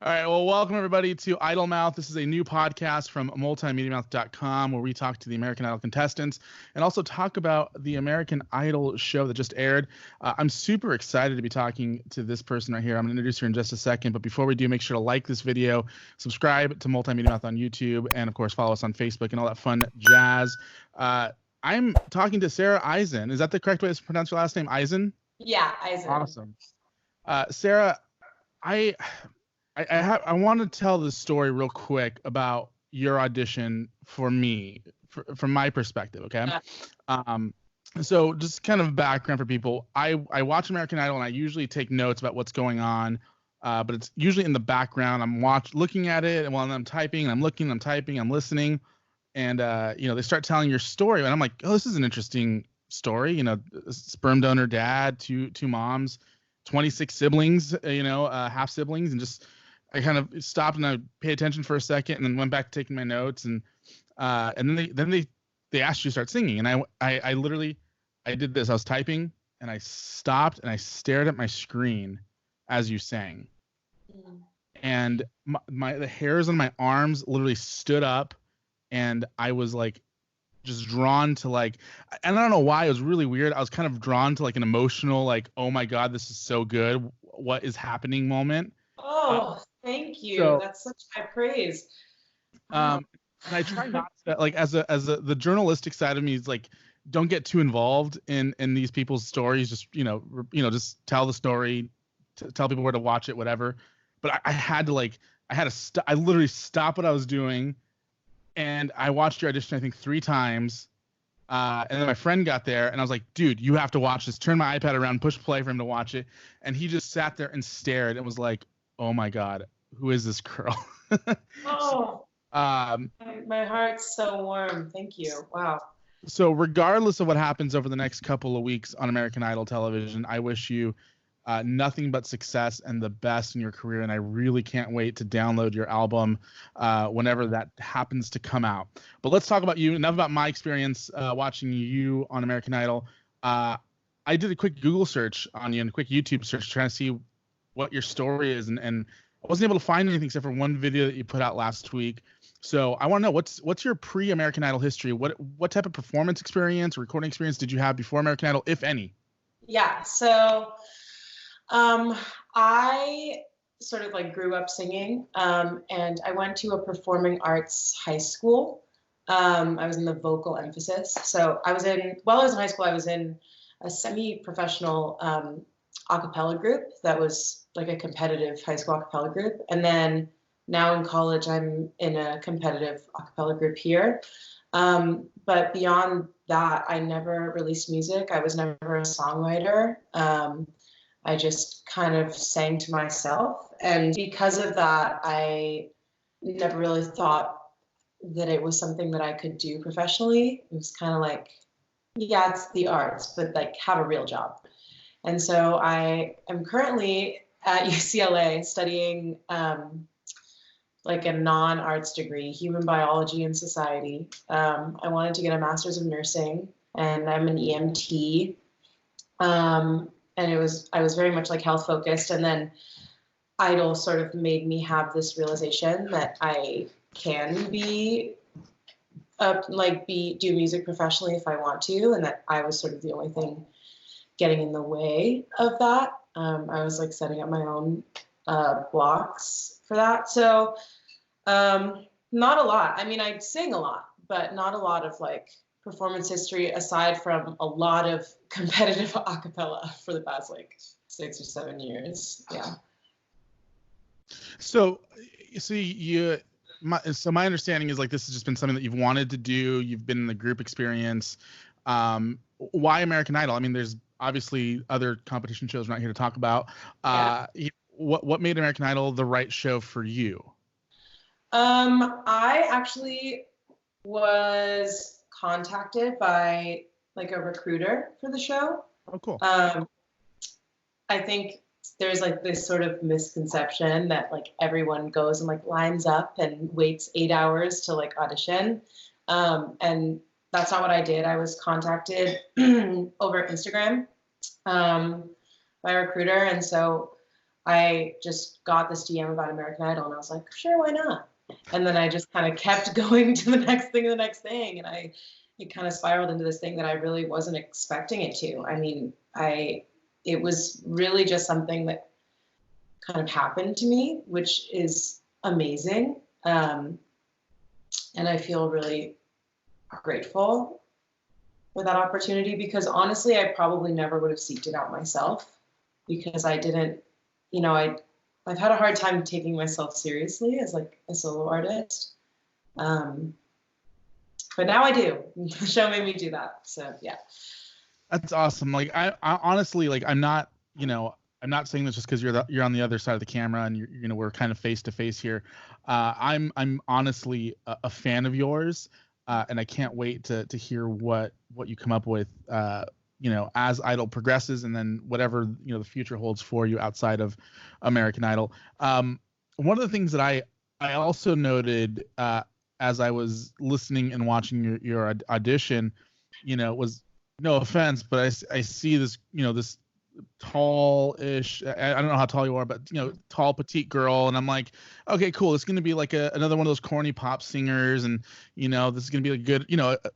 All right, well, welcome everybody to Idol Mouth. This is a new podcast from MultiMediaMouth.com where we talk to the American Idol contestants and also talk about the American Idol show that just aired. I'm super excited to be talking to this person right here. I'm going to introduce her in just a second, but before we do, make sure to like this video, subscribe to MultiMediaMouth on YouTube, and of course, follow us on Facebook and all that fun jazz. I'm talking to Sarah Isen. Is that the correct way to pronounce your last name, Isen? Yeah, Isen. Awesome. Sarah, I want to tell this story real quick about your audition for me, from my perspective, okay? So just kind of background for people. I watch American Idol and I usually take notes about what's going on, but it's usually in the background. I'm looking at it, and while I'm typing, I'm looking, I'm typing, I'm listening, and they start telling your story, and I'm like, oh, this is an interesting story. Sperm donor dad, two moms, 26 siblings, half siblings, and just I kind of stopped and I paid attention for a second and then went back to taking my notes, and then they asked you to start singing, and I literally did this. I was typing and I stopped and I stared at my screen as you sang, and the hairs on my arms literally stood up, and I was like just drawn to and I don't know why, it was really weird. I was kind of drawn to an emotional oh my God, this is so good, what is happening moment. Oh, thank you. That's such high praise. And I try not to, the journalistic side of me is don't get too involved in these people's stories. Just just tell the story, tell people where to watch it, whatever. But I had to I literally stopped what I was doing, and I watched your audition I think 3 times. And then my friend got there, and I was like, dude, you have to watch this. Turn my iPad around, push play for him to watch it, and he just sat there and stared and was like, oh my God, who is this girl? Oh, my heart's so warm. Thank you. Wow. So regardless of what happens over the next couple of weeks on American Idol television, I wish you nothing but success and the best in your career. And I really can't wait to download your album whenever that happens to come out. But let's talk about you. Enough about my experience watching you on American Idol. I did a quick Google search on you and a quick YouTube search trying to see what your story is, and I wasn't able to find anything except for one video that you put out last week. So I want to know what's your pre-American Idol history? What type of performance experience or recording experience did you have before American Idol, if any? Yeah, so I sort of grew up singing, and I went to a performing arts high school. I was in the vocal emphasis. So I was in high school, I was in a semi-professional a cappella group that was a competitive high school a cappella group. And then now in college, I'm in a competitive a cappella group here. But beyond that, I never released music. I was never a songwriter. I just kind of sang to myself. And because of that, I never really thought that it was something that I could do professionally. It was kind of yeah, it's the arts, but have a real job. And so I am currently at UCLA studying a non-arts degree, human biology and society. I wanted to get a master's of nursing, and I'm an EMT. And I was very much health focused. And then Idol sort of made me have this realization that I can do music professionally if I want to, and that I was sort of the only thing getting in the way of that. I was setting up my own blocks for that. So not a lot. I mean, I sing a lot, but not a lot of performance history aside from a lot of competitive a cappella for the past 6 or 7 years. Yeah. So my understanding is this has just been something that you've wanted to do. You've been in the group experience. Why American Idol? I mean, there's obviously other competition shows we're not here to talk about. What made American Idol the right show for you? I actually was contacted by a recruiter for the show. Oh, cool. I think there's this sort of misconception that everyone goes and lines up and waits 8 hours to audition. And that's not what I did. I was contacted over Instagram by a recruiter. And so I just got this DM about American Idol, and I was like, sure, why not? And then I just kind of kept going to the next thing, and it kind of spiraled into this thing that I really wasn't expecting it to. I mean, it was really just something that kind of happened to me, which is amazing. And I feel really grateful for that opportunity, because honestly, I probably never would have seeked it out myself, because I didn't, I've had a hard time taking myself seriously as like a solo artist. But now I do. The show made me do that. So yeah. That's awesome. Like I honestly, like I'm not saying this just because you're on the other side of the camera and we're kind of face to face here. I'm honestly a fan of yours, and I can't wait to hear what you come up with. As Idol progresses, and then whatever the future holds for you outside of American Idol. One of the things that I also noted as I was listening and watching your audition, was, no offense, but I see this this tall-ish, I don't know how tall you are, but tall petite girl, and I'm like, okay, cool, it's gonna be like another one of those corny pop singers, and this is gonna be a good,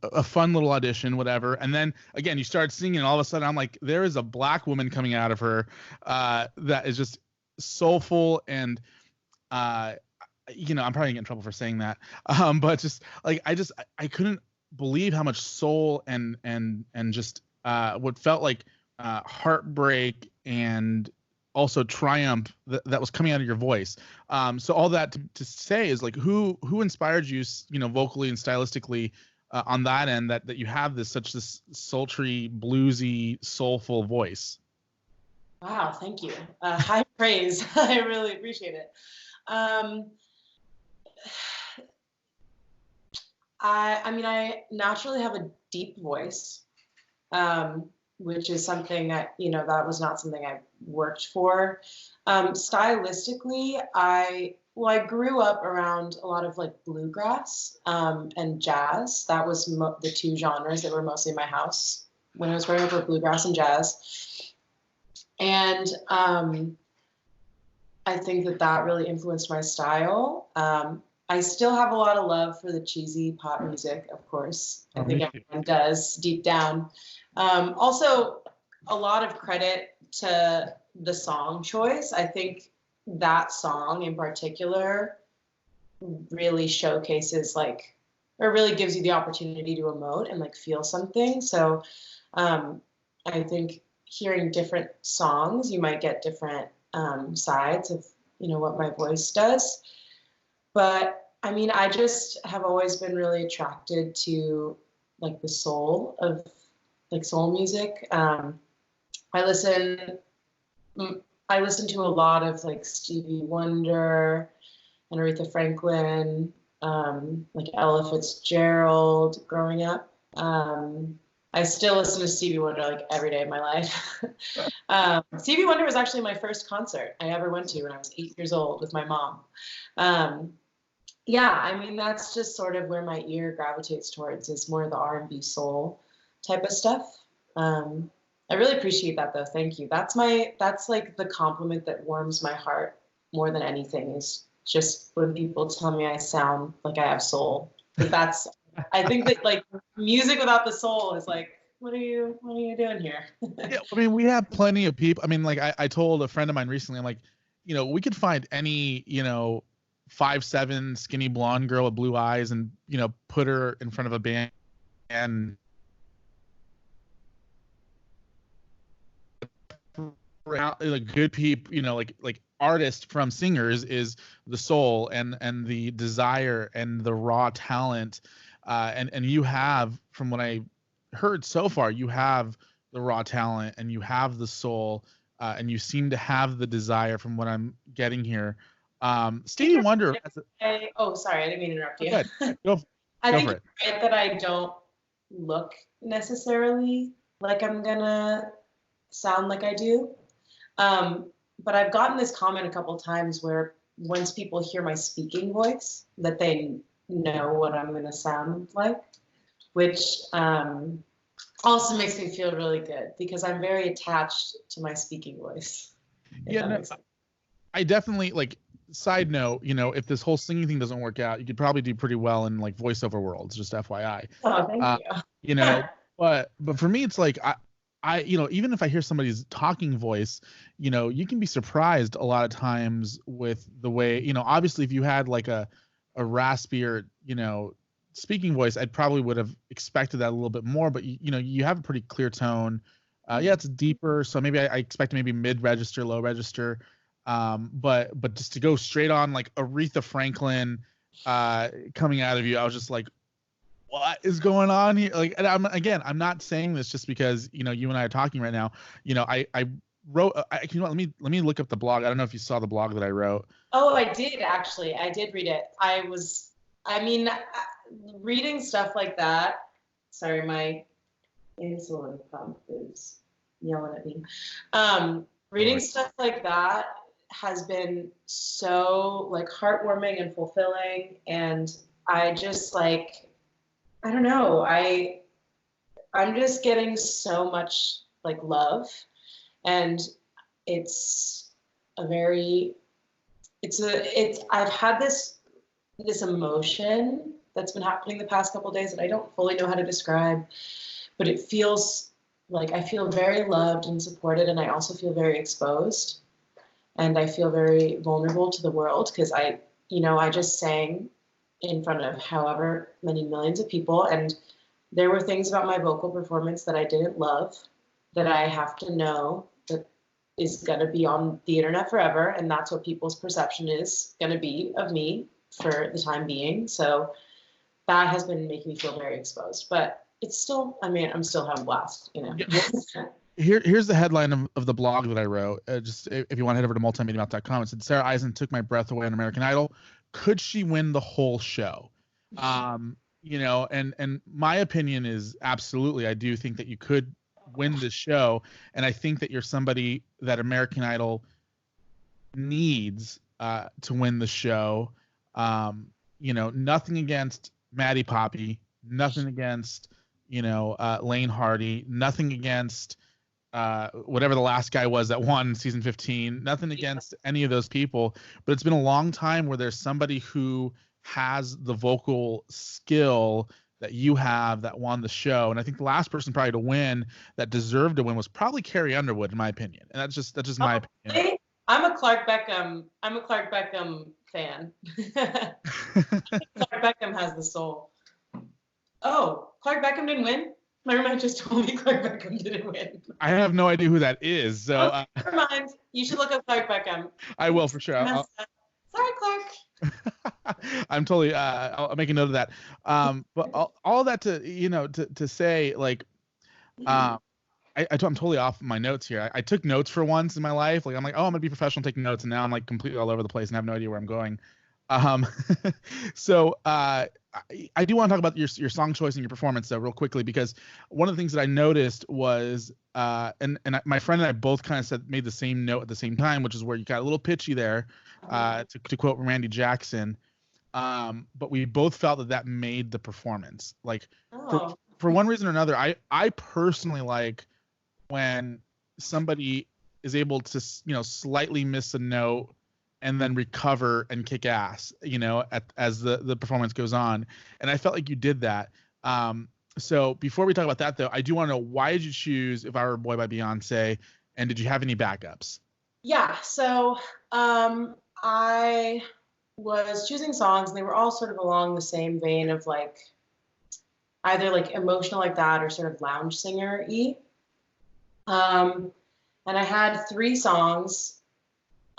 a fun little audition, whatever. And then again, you start singing, and all of a sudden I'm like, there is a black woman coming out of her that is just soulful, and I'm probably gonna get in trouble for saying that, but just like I couldn't believe how much soul and just what felt like heartbreak and also triumph that was coming out of your voice. So all that to say is, like, who inspired you, vocally and stylistically on that end, that you have this sultry, bluesy, soulful voice? Wow, thank you. High praise. I really appreciate it. I naturally have a deep voice, which is something that, that was not something I worked for. Stylistically, I grew up around a lot of like bluegrass and jazz. That was the two genres that were mostly in my house when I was growing up, were bluegrass and jazz. And I think that really influenced my style. I still have a lot of love for the cheesy pop music, of course. I think everyone does deep down. Also, a lot of credit to the song choice. I think that song in particular really showcases or really gives you the opportunity to emote and feel something. So I think hearing different songs, you might get different sides of, what my voice does. But I just have always been really attracted to the soul of soul music. I listen to a lot of Stevie Wonder and Aretha Franklin, Ella Fitzgerald growing up. I still listen to Stevie Wonder every day of my life. Stevie Wonder was actually my first concert I ever went to when I was 8 years old with my mom. That's just sort of where my ear gravitates towards, is more the R&B soul type of stuff. I really appreciate that, though. Thank you. That's the compliment that warms my heart more than anything, is just when people tell me I sound like I have soul. I think that music without the soul is what are you doing here? Yeah, we have plenty of people. I told a friend of mine recently, I'm like, we could find any, 5'7" skinny blonde girl with blue eyes and, put her in front of a band, and good people, artist from singers is the soul and the desire and the raw talent. And you have, from what I heard so far, you have the raw talent and you have the soul, and you seem to have the desire from what I'm getting here. Stevie Wonder. Sorry, I didn't mean to interrupt you. I think it's right that I don't look necessarily like I'm gonna sound like I do. But I've gotten this comment a couple times where once people hear my speaking voice, that they know what I'm going to sound like, which also makes me feel really good, because I'm very attached to my speaking voice. Yeah, I definitely like. Side note, if this whole singing thing doesn't work out, you could probably do pretty well in like voiceover worlds. Just FYI. Oh, thank Uh, you. but for me, it's like even if I hear somebody's talking voice, you can be surprised a lot of times with the way, obviously if you had like a raspier, speaking voice, I probably would have expected that a little bit more, but you have a pretty clear tone. Yeah, it's deeper, so maybe I expect maybe mid register, low register. But just to go straight on like Aretha Franklin coming out of you, I was just like, what is going on here? Like, and I'm not saying this just because you and I are talking right now. I wrote. Let me look up the blog. I don't know if you saw the blog that I wrote. Oh, I did actually. I did read it. Reading stuff like that. Sorry, my insulin pump is yelling at me. Reading stuff like that has been so like heartwarming and fulfilling, and I just like, I don't know, I'm just getting so much like love, and I've had this emotion that's been happening the past couple of days that I don't fully know how to describe, but it feels like I feel very loved and supported, and I also feel very exposed. And I feel very vulnerable to the world because I just sang in front of however many millions of people. And there were things about my vocal performance that I didn't love, that I have to know that is going to be on the internet forever. And that's what people's perception is going to be of me for the time being. So that has been making me feel very exposed. But it's still, I'm still having a blast, Here's the headline of the blog that I wrote. Just if you want to head over to MultiMediaMouth.com, it said Sarah Isen took my breath away on American Idol. Could she win the whole show? And my opinion is absolutely. I do think that you could win the show, and I think that you're somebody that American Idol needs to win the show. Nothing against Maddie Poppy, nothing against Lane Hardy, nothing against whatever the last guy was that won season 15, nothing against any of those people, but it's been a long time where there's somebody who has the vocal skill that you have that won the show. And I think the last person probably to win that deserved to win was probably Carrie Underwood, in my opinion. And that's just my opinion. I'm a Clark Beckham fan. Clark Beckham has the soul. Oh, Clark Beckham didn't win? My roommate just told me Clark Beckham didn't win. I have no idea who that is. So never mind. You should look up Clark Beckham. I will for sure. Sorry, Clark. I'm totally. I'll make a note of that. But all that to say, like, I'm totally off my notes here. I took notes for once in my life. Like I'm like, oh, I'm gonna be professional taking notes, and now I'm like completely all over the place and have no idea where I'm going. So I do want to talk about your song choice and your performance though real quickly, because one of the things that I noticed was and my friend and I both kind of made the same note at the same time, which is where you got a little pitchy there, to quote Randy Jackson, but we both felt that made the performance like for one reason or another. I personally like when somebody is able to slightly miss a note and then recover and kick ass, as the performance goes on. And I felt like you did that. So before we talk about that, though, I do want to know, why did you choose If I Were a Boy by Beyonce? And did you have any backups? Yeah, so I was choosing songs, and they were all sort of along the same vein of like either like emotional like that or sort of lounge singer-y. And I had 3 songs.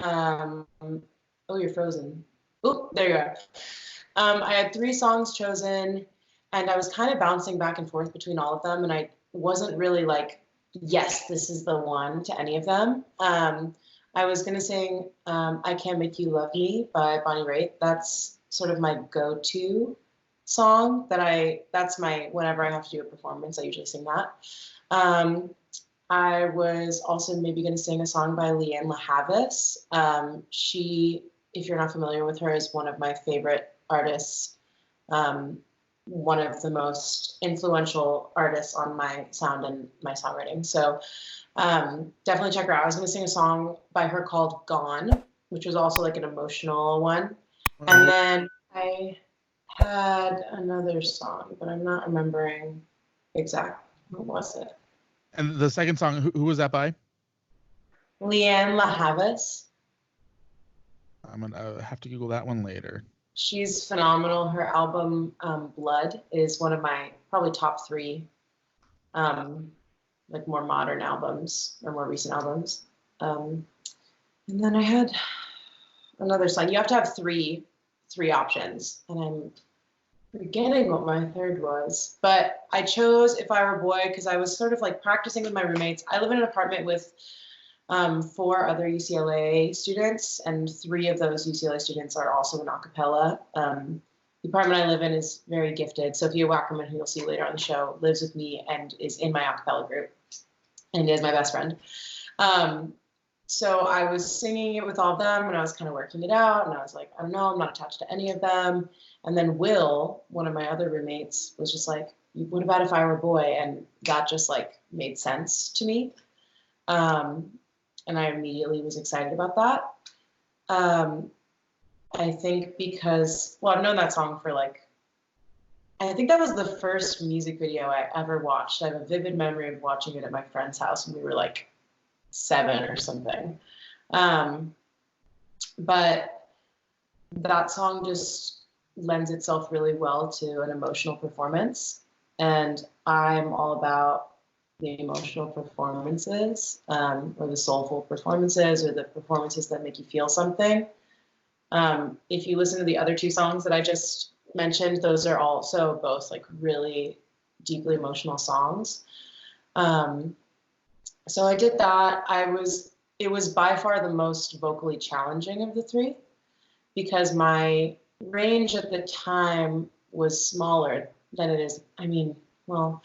Oh, you're frozen. Oh, there you are. I had 3 songs chosen, and I was kind of bouncing back and forth between all of them, and I wasn't really like, yes, this is the one to any of them. I was going to sing I Can't Make You Love Me by Bonnie Raitt. That's sort of my go-to song that's my, whenever I have to do a performance, I usually sing that. I was also maybe going to sing a song by Leanne LaHavis. She, if you're not familiar with her, is one of my favorite artists, one of the most influential artists on my sound and my songwriting. So definitely check her out. I was going to sing a song by her called Gone. which was also like an emotional one. Oh, And then I had another song, but I'm not remembering exactly what was it. and the second song, who was that by? Leanne LaHavis. I'm gonna have to Google that one later. She's phenomenal. Her album Blood is one of my probably top three like more modern albums or more recent albums. And then I had another song. You have to have three options, and I'm forgetting what my third was. But I chose If I Were a Boy because I was sort of like practicing with my roommates. I live in an apartment with 4 other UCLA students, and 3 of those UCLA students are also in a cappella. The apartment I live in is very gifted. Sophia Wackerman, who you'll see later on the show, lives with me and is in my a cappella group and is my best friend. So I was singing it with all of them, and I was kind of working it out, and I was like, I don't know, I'm not attached to any of them. And then Will, one of my other roommates, was just like, what about If I Were a Boy? And that just like made sense to me. And I immediately was excited about that. I think because, well, I've known that song for like, I think that was the first music video I ever watched. I have a vivid memory of watching it at my friend's house when we were like 7 or something. But that song just lends itself really well to an emotional performance. And I'm all about the emotional performances, or the soulful performances, or the performances that make you feel something. If you listen to the other 2 songs that I just mentioned, those are also both like really deeply emotional songs. So I did that. It was by far the most vocally challenging of the 3 because my range at the time was smaller than it is. I mean, well,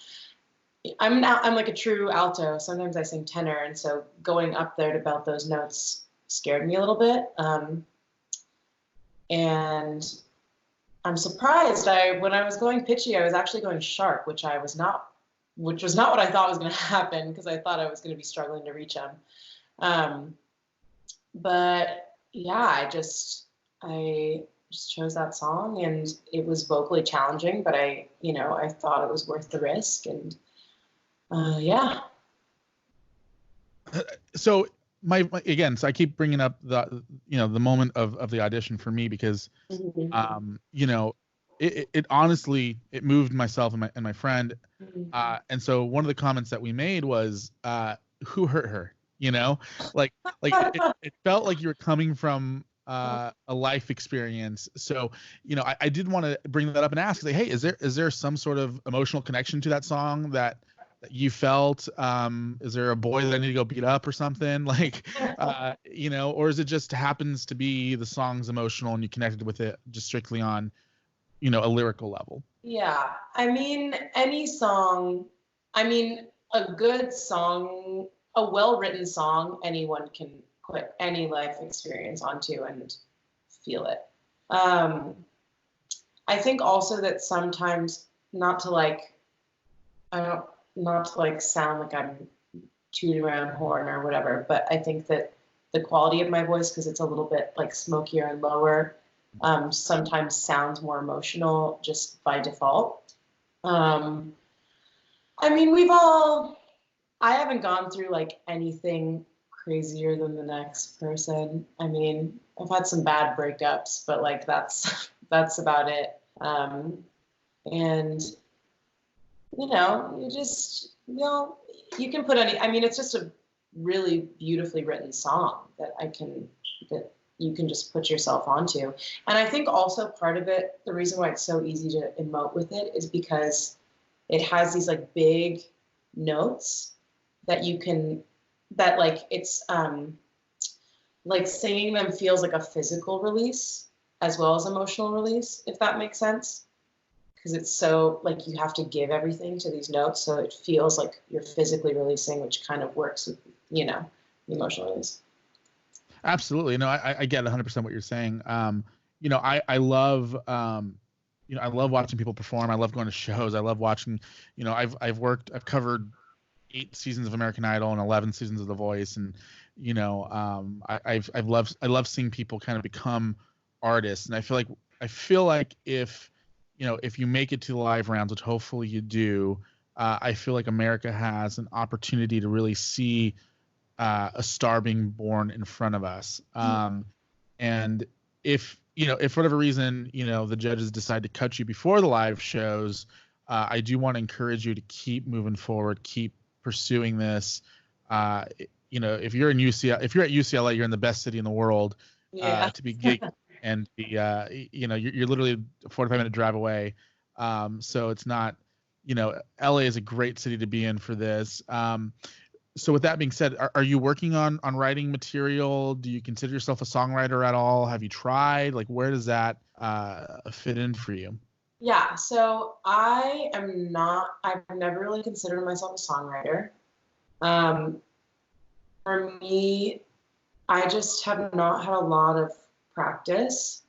I'm like a true alto. Sometimes I sing tenor, and so going up there to belt those notes scared me a little bit. And I'm surprised. When I was going pitchy, I was actually going sharp, which was not what I thought was going to happen because I thought I was going to be struggling to reach them. But yeah, I just chose that song, and it was vocally challenging, but I thought it was worth the risk, and yeah. So again, so I keep bringing up the moment of the audition for me because it honestly moved myself and my friend, and so one of the comments that we made was who hurt her, like it felt like you were coming from a life experience. So I did want to bring that up and ask, like, hey, is there some sort of emotional connection to that song that you felt? Is there a boy that I need to go beat up or something, like or is it just happens to be the song's emotional and you connected with it just strictly on a lyrical level? Yeah, I mean, any song, a good song, a well-written song, anyone can put any life experience onto and feel it. I think also that sometimes, not to sound like I'm tooting around horn or whatever, but I think that the quality of my voice, because it's a little bit like smokier and lower, sometimes sounds more emotional just by default. I haven't gone through like anything crazier than the next person. I mean, I've had some bad breakups, but like that's about it. And you can put it's just a really beautifully written song that you can just put yourself onto. And I think also part of it, the reason why it's so easy to emote with it is because it has these like big notes that it's like singing them feels like a physical release as well as emotional release, if that makes sense. Because it's so like you have to give everything to these notes, so it feels like you're physically releasing, which kind of works with the emotional release. Absolutely. No, I get 100% what you're saying. I love I love watching people perform. I love going to shows. I love watching, I've covered 8 seasons of American Idol and 11 seasons of The Voice, and you know, I love seeing people kind of become artists, and I feel like if if you make it to the live rounds, which hopefully you do, I feel like America has an opportunity to really see a star being born in front of us. And if if for whatever reason the judges decide to cut you before the live shows, I do want to encourage you to keep moving forward, keep pursuing this. If you're at UCLA, you're in the best city in the world to be gigging, and you're literally a 45-minute drive away. So it's not, LA is a great city to be in for this. So with that being said, are you working on writing material? Do you consider yourself a songwriter at all? Have you tried? Like, where does that fit in for you? Yeah, so I've never really considered myself a songwriter. For me, I just have not had a lot of practice.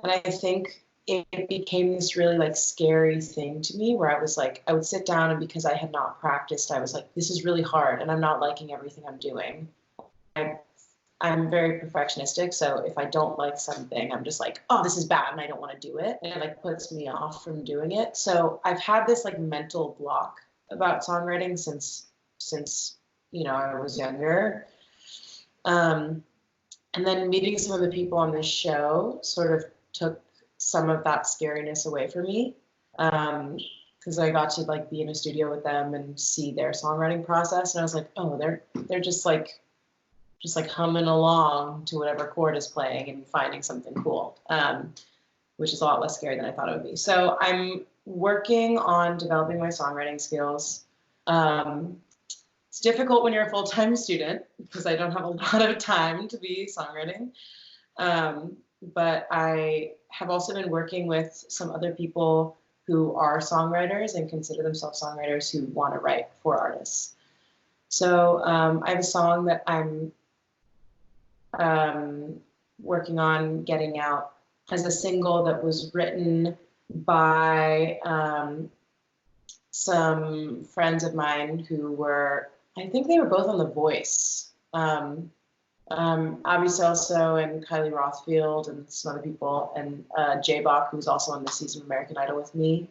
And I think it became this really like scary thing to me where I was like, I would sit down, and because I had not practiced, I was like, this is really hard and I'm not liking everything I'm doing. I'm very perfectionistic. So if I don't like something, I'm just like, oh, this is bad and I don't want to do it. And it like puts me off from doing it. So I've had this like mental block about songwriting since I was younger. And then meeting some of the people on this show sort of took some of that scariness away from me. Because I got to like be in a studio with them and see their songwriting process. And I was like, oh, they're just like humming along to whatever chord is playing and finding something cool, which is a lot less scary than I thought it would be. So I'm working on developing my songwriting skills. It's difficult when you're a full-time student because I don't have a lot of time to be songwriting. But I have also been working with some other people who are songwriters and consider themselves songwriters who want to write for artists. So I have a song that I'm working on getting out as a single that was written by some friends of mine who were, I think they were both on The Voice. Abby Celso and Kylie Rothfield and some other people, and Jay Bach, who's also on this season of American Idol with me.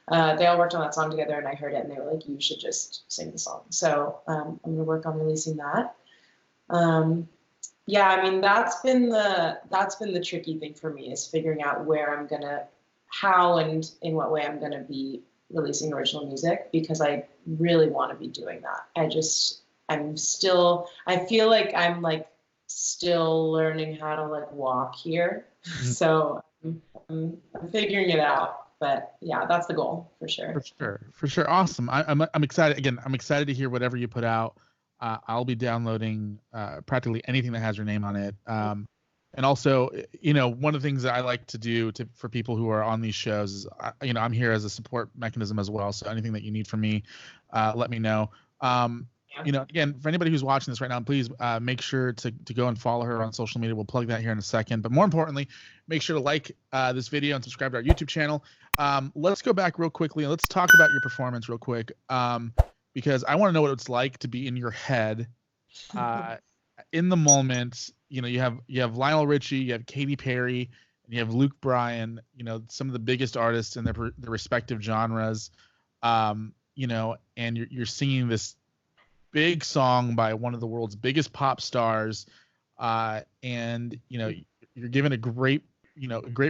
They all worked on that song together, and I heard it, and they were like, you should just sing the song. So I'm going to work on releasing that. Yeah, I mean, that's been the tricky thing for me, is figuring out how and in what way I'm going to be releasing original music, because I really want to be doing that. I feel like I'm like still learning how to like walk here. So I'm figuring it out. But yeah, that's the goal for sure. For sure. Awesome. I'm excited. Again, I'm excited to hear whatever you put out. I'll be downloading practically anything that has your name on it. And also, one of the things that I like to do for people who are on these shows is, I'm here as a support mechanism as well. So anything that you need from me, let me know. Again, for anybody who's watching this right now, please make sure to go and follow her on social media. We'll plug that here in a second. But more importantly, make sure to like this video and subscribe to our YouTube channel. Let's go back real quickly and let's talk about your performance real quick, because I want to know what it's like to be in your head in the moment. You have Lionel Richie, you have Katy Perry, and you have Luke Bryan. Some of the biggest artists in their respective genres. And you're singing this big song by one of the world's biggest pop stars, and you're given a great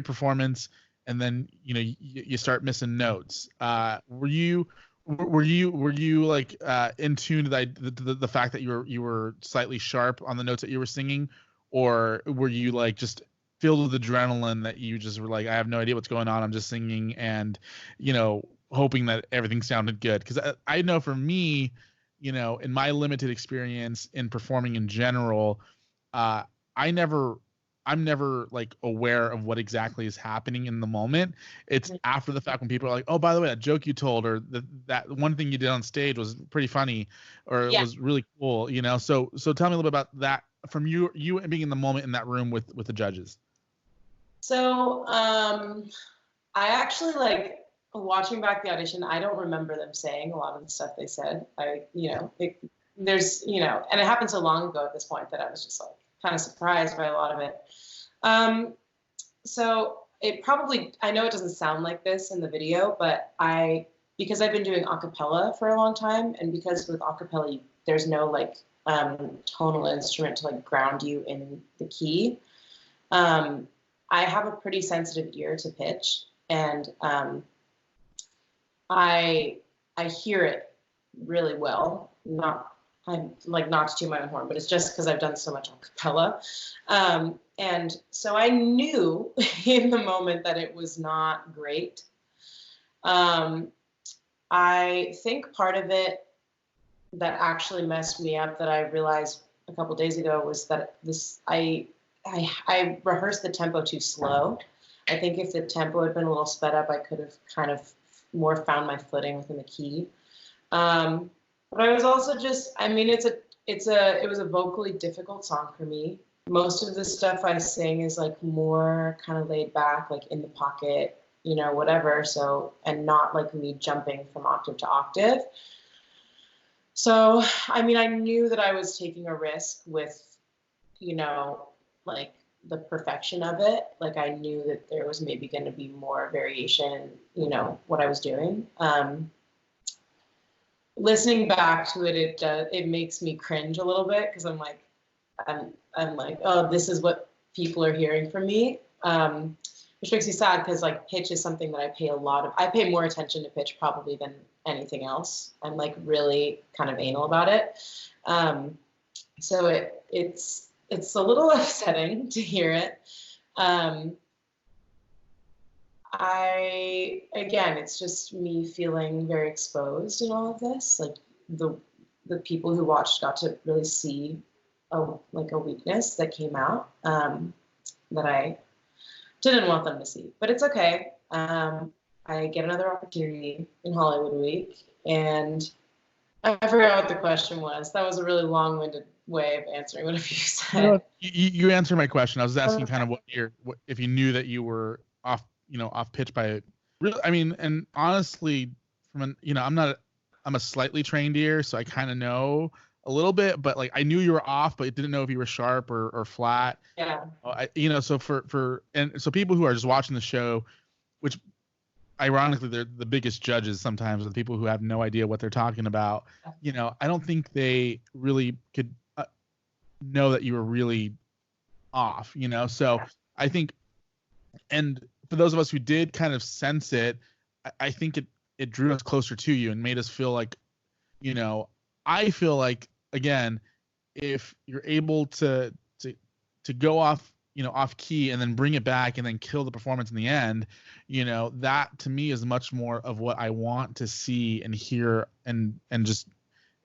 performance, and then you start missing notes. Were you like in tune to the fact that you were slightly sharp on the notes that you were singing, or were you like just filled with adrenaline that you just were like, I have no idea what's going on, I'm just singing, and hoping that everything sounded good? Because I know for me, in my limited experience in performing in general, I'm never like aware of what exactly is happening in the moment. It's after the fact when people are like, oh, by the way, that joke you told, or that one thing you did on stage was pretty funny, or it was really cool, So tell me a little bit about that from you being in the moment in that room with the judges. So I actually like watching back the audition, I don't remember them saying a lot of the stuff they said. There's, and it happened so long ago at this point that I was just like kind of surprised by a lot of it. So it probably, I know it doesn't sound like this in the video, but because I've been doing a cappella for a long time, and because with a cappella, there's no like tonal instrument to like ground you in the key. I have a pretty sensitive ear to pitch, and I hear it really well. I'm like not to toot my own horn, but it's just because I've done so much a cappella. And so I knew in the moment that it was not great. I think part of it that actually messed me up that I realized a couple days ago was that I rehearsed the tempo too slow. I think if the tempo had been a little sped up, I could have kind of more found my footing within the key. But I was also just, I mean, it was a vocally difficult song for me. Most of the stuff I sing is like more kind of laid back, like in the pocket, whatever. So, and not like me jumping from octave to octave. So, I mean, I knew that I was taking a risk with, like the perfection of it. Like I knew that there was maybe going to be more variation, what I was doing. Listening back to it, it makes me cringe a little bit because I'm like, oh, this is what people are hearing from me, which makes me sad because like pitch is something that I pay more attention to pitch probably than anything else. I'm like really kind of anal about it, so it's a little upsetting to hear it. Again, it's just me feeling very exposed in all of this. Like the people who watched got to really see a weakness that came out that I didn't want them to see. But it's okay. I get another opportunity in Hollywood Week, and I forgot what the question was. That was a really long-winded way of answering whatever you said. No, you answered my question. I was asking kind of what if you knew that you were off pitch by really. I mean, and honestly, I'm a slightly trained ear, so I kind of know a little bit, but like I knew you were off, but didn't know if you were sharp or flat. Yeah. So so people who are just watching the show, which ironically they're the biggest judges sometimes, are the people who have no idea what they're talking about. I don't think they really could know that you were really off. So I think, and for those of us who did kind of sense it, I think it drew us closer to you and made us feel like, I feel like, again, if you're able to go off, off key and then bring it back and then kill the performance in the end, that to me is much more of what I want to see and hear and just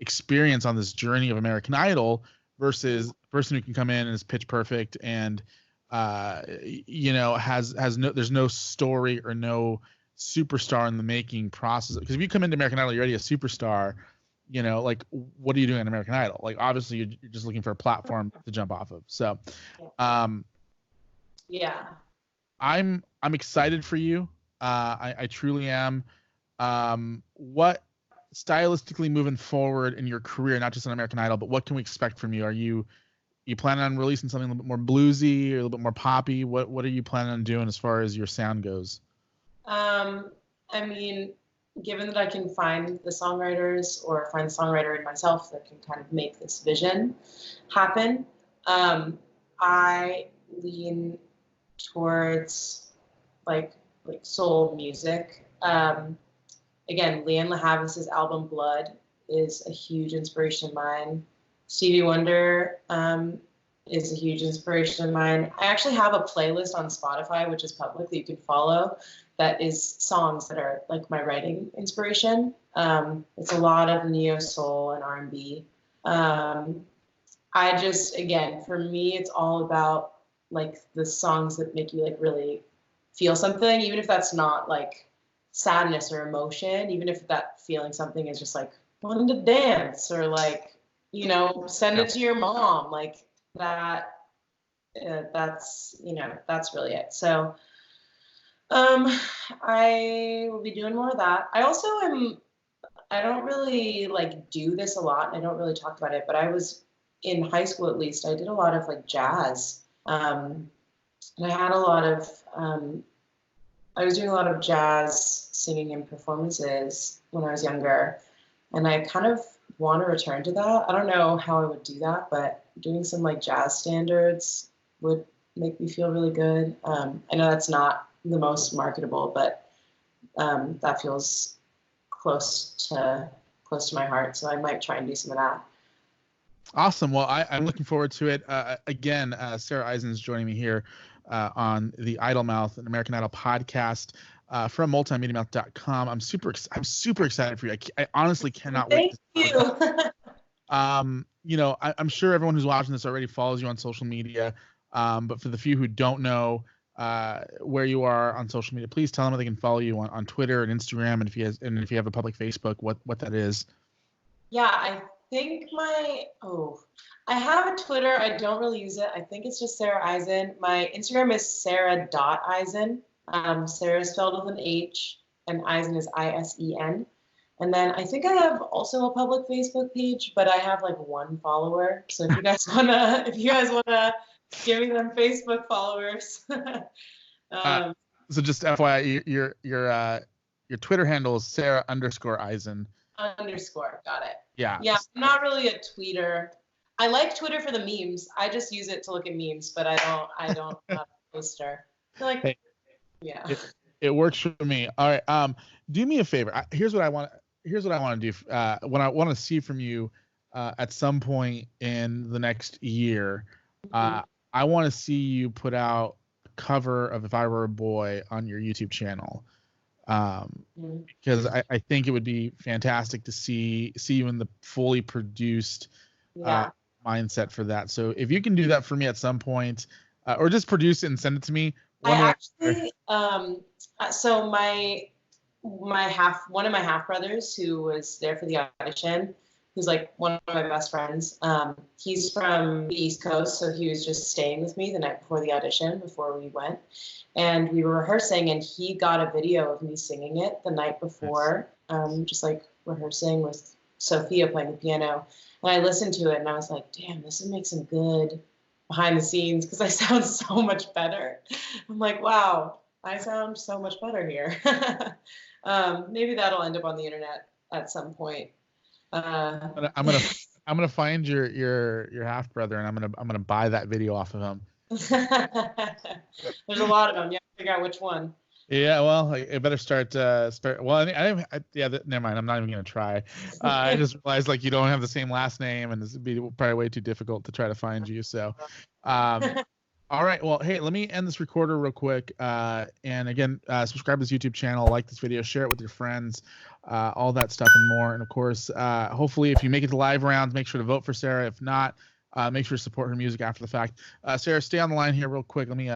experience on this journey of American Idol versus a person who can come in and is pitch perfect and there's no story or no superstar in the making process. Because if you come into American Idol, you're already a superstar. Like what are you doing in American Idol? Like obviously you're just looking for a platform to jump off of. So, yeah, I'm excited for you. I truly am. What stylistically moving forward in your career, not just on American Idol, but what can we expect from you? Are you planning on releasing something a little bit more bluesy or a little bit more poppy? What are you planning on doing as far as your sound goes? I mean, given that I can find the songwriters or find the songwriter in myself that can kind of make this vision happen, I lean towards like soul music. Again, Leanne LaHavis's album Blood is a huge inspiration of mine. Stevie Wonder is a huge inspiration of mine. I actually have a playlist on Spotify, which is public, that you can follow, that is songs that are like my writing inspiration. It's a lot of neo soul and R&B. I just, again, for me, it's all about like the songs that make you like really feel something, even if that's not like sadness or emotion, even if that feeling something is just like wanting to dance or like, send it to your mom, like that. That's really it. So I will be doing more of that. I also am. I don't really like do this a lot. I don't really talk about it, but I was in high school at least. I did a lot of like jazz, and I had a lot of. I was doing a lot of jazz singing and performances when I was younger, and I kind of want to return to that. I don't know how I would do that, but doing some like jazz standards would make me feel really good. I know that's not the most marketable, but that feels close to my heart. So I might try and do some of that. Awesome. Well, I'm looking forward to it. Again, Sarah Isen is joining me here on the Idol Mouth, an American Idol podcast from MultiMediaMouth.com. I'm super excited for you. I honestly cannot wait. Thank you. You know, I'm sure everyone who's watching this already follows you on social media. But for the few who don't know where you are on social media, please tell them how they can follow you on Twitter and Instagram, and if you have a public Facebook, what that is. Yeah, I think I have a Twitter. I don't really use it. I think it's just Sarah Isen. My Instagram is sarah.isen. Sarah is spelled with an H, and Isen is ISEN. And then I think I have also a public Facebook page, but I have like 1 follower. So if you guys wanna give me them Facebook followers. So just FYI, your Twitter handle is Sarah_Isen. Got it. Yeah. Yeah, I'm not really a tweeter. I like Twitter for the memes. I just use it to look at memes, but I don't have a poster. Like, hey, yeah. It works for me. All right. Do me a favor. Here's what I want to do. What I want to see from you at some point in the next year. I want to see you put out a cover of "If I Were a Boy" on your YouTube channel. Because I think it would be fantastic to see you in the fully produced mindset for that. So if you can do that for me at some point, or just produce it and send it to me. So one of my half brothers who was there for the audition, who's like one of my best friends, he's from the East Coast, so he was just staying with me the night before the audition, before we went. And we were rehearsing, and he got a video of me singing it the night before, just like rehearsing with Sophia playing the piano. And I listened to it, and I was like, damn, this would make some good behind the scenes, because I sound so much better. I'm like, wow, I sound so much better here. Maybe that'll end up on the internet at some point. I'm gonna find your half brother, and I'm gonna buy that video off of him. There's a lot of them. You have to figure out which one. Yeah, well, I better start. Well, never mind. I'm not even gonna try. I just realized like you don't have the same last name, and this would be probably way too difficult to try to find you. So, all right. Well, hey, let me end this recorder real quick. And again, subscribe to this YouTube channel, like this video, share it with your friends, all that stuff and more. And of course, hopefully, if you make it to live rounds, make sure to vote for Sarah. If not, make sure to support her music after the fact. Sarah, stay on the line here real quick. Let me